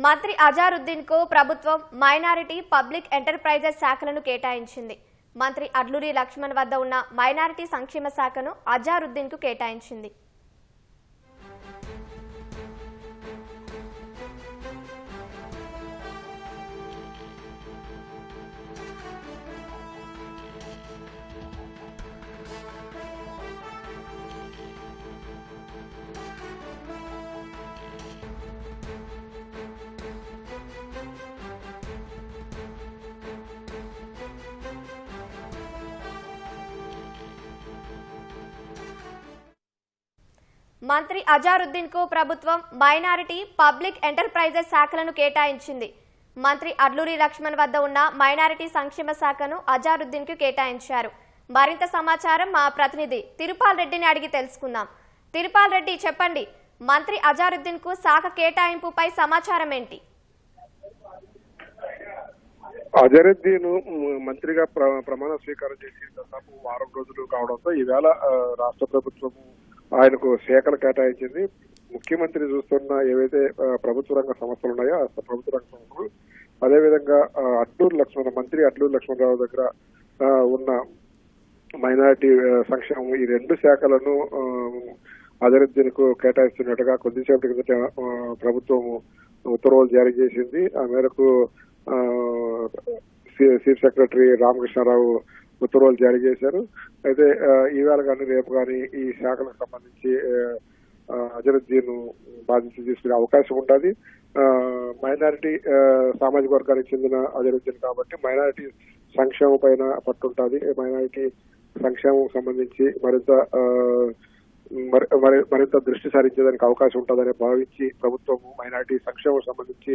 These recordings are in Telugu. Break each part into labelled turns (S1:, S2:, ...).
S1: మంత్రి అజారుద్దీన్ కు ప్రభుత్వం మైనారిటీ పబ్లిక్ ఎంటర్ప్రైజెస్ శాఖలను కేటాయించింది. మంత్రి అడ్లూరి లక్ష్మణ్ వద్ద ఉన్న మైనారిటీ సంక్షేమ శాఖను అజారుద్దీన్ కు కేటాయించింది. మంత్రి అజారుద్దీన్ కు ప్రభుత్వం మైనారిటీ పబ్లిక్ ఎంటర్ప్రైజెస్ శాఖలను కేటాయించింది. మంత్రి అడ్లూరి లక్ష్మణ్ వద్ద ఉన్న మైనారిటీ సంక్షేమ శాఖను అజారుద్దీన్ కు కేటాయించారు. మరింత సమాచారం మా ప్రతినిధి తిరుపాల్ రెడ్డిని అడిగి తెలుసుకుందాం. తిరుపాల్ రెడ్డి, చెప్పండి, మంత్రి అజారుద్దీన్ కు శాఖ కేటాయింపుపై సమాచారం ఏంటి?
S2: అజరుద్దీన్ మంత్రిగా ప్రమాణ స్వీకారం చేసి దాదాపు వారం రోజులు కావడంతో ఈవేళ రాష్ట్ర ప్రభుత్వం ఆయనకు శాఖలు కేటాయించింది. ముఖ్యమంత్రి చూస్తున్న ఏవైతే ప్రభుత్వ రంగ సంస్థలు ఉన్నాయో ఆ ప్రభుత్వ రంగ సంస్థలు, అదేవిధంగా మంత్రి అడ్లూరి లక్ష్మణరావు దగ్గర ఉన్న మైనారిటీ సంక్షేమం, ఈ రెండు శాఖలను అజరుద్దీన్ కు కేటాయిస్తున్నట్టుగా కొద్దిసేపటి కిందట ప్రభుత్వం ఉత్తర్వులు జారీ చేసింది. ఆ మేరకు చీఫ్ సెక్రటరీ రామకృష్ణారావు ఉత్తర్వులు జారీ చేశారు. అయితే ఈవేళ కానీ రేపు కానీ ఈ శాఖలకు సంబంధించి అజరుద్దీన్ బాధ్యత తీసుకునే అవకాశం ఉంటుంది. మైనారిటీ సామాజిక వర్గానికి చెందిన అజరుద్దీన్ కాబట్టి మైనారిటీ సంక్షేమం పైన పట్టుంటుంది. మైనారిటీ సంక్షేమం సంబంధించి మరింత దృష్టి సారించేదానికి అవకాశం ఉంటుందని భావించి ప్రభుత్వం మైనారిటీ సంక్షేమం సంబంధించి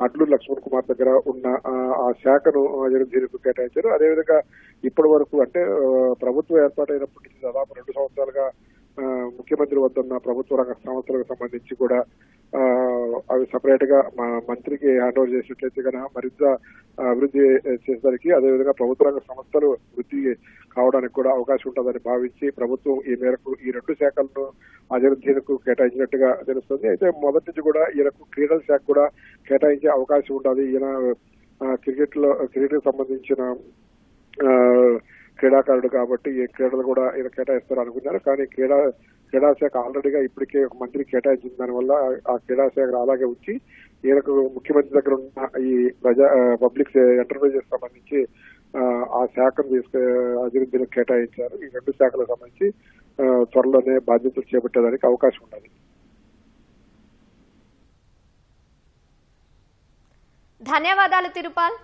S2: అడ్లూరి లక్ష్మణ్ కుమార్ దగ్గర ఉన్న ఆ శాఖను అజరుద్దీన్ కు కేటాయించారు. అదేవిధంగా ఇప్పటి వరకు అంటే ప్రభుత్వం ఏర్పాటైనప్పటి నుంచి దాదాపు 2 సంవత్సరాలుగా ముఖ్యమంత్రి వద్ద ఉన్న ప్రభుత్వ రంగ సంస్థలకు సంబంధించి కూడా అవి సపరేట్ గా మంత్రికి హ్యాండ్ ఓవర్ చేసినట్లయితే కనుక మరింత అభివృద్ధి చేసేదానికి, అదేవిధంగా ప్రభుత్వ రంగ సంస్థలు వృద్ధి కావడానికి కూడా అవకాశం ఉంటుందని భావించి ప్రభుత్వం ఈ మేరకు ఈ 2 శాఖలను అజరుద్దీన్ కు కేటాయించినట్టుగా తెలుస్తుంది. అయితే మొదటి నుంచి కూడా ఈయనకు క్రీడల శాఖ కూడా కేటాయించే అవకాశం ఉంటుంది. ఈయన క్రికెట్ సంబంధించిన క్రీడాకారుడు కాబట్టి ఈ క్రీడలు కూడా ఈయన కేటాయిస్తారు అనుకున్నారు. కానీ క్రీడాశాఖ ఆల్రెడీగా ఇప్పటికే ఒక మంత్రి కేటాయించిన దానివల్ల ఆ క్రీడాశాఖ అలాగే ఉంచి ఈయనకు ముఖ్యమంత్రి దగ్గర ఉన్న ఈ పబ్లిక్ ఎంటర్ప్రైజెస్ సంబంధించి ఆ శాఖను అజరుద్దీన్ కేటాయించారు. ఈ 2 శాఖలకు సంబంధించి త్వరలోనే బాధ్యతలు చేపట్టేదానికి అవకాశం ఉంటుంది.
S1: ధన్యవాదాలు తిరుపాల్.